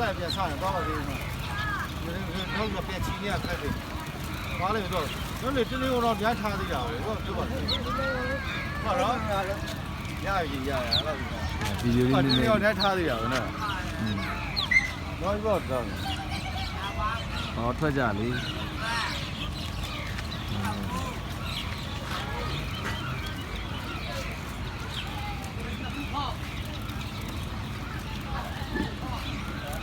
လိုက်ပြန်စားရင်တော့ပါသေးတယ်တော့ပြန်ချီနေရခက်တယ်ဘာလဲတော့တို့လေတင်းလေးကတော့ညားထားသေးတာပဲဟုတ်ပြောပါဟုတ်တော့ရပြီရအဲ့လိုဗီဒီယိုလေးနည်းနည်းတော့ညားထားသေးတာပဲနော်တော့ဟောထွက်ကြလေ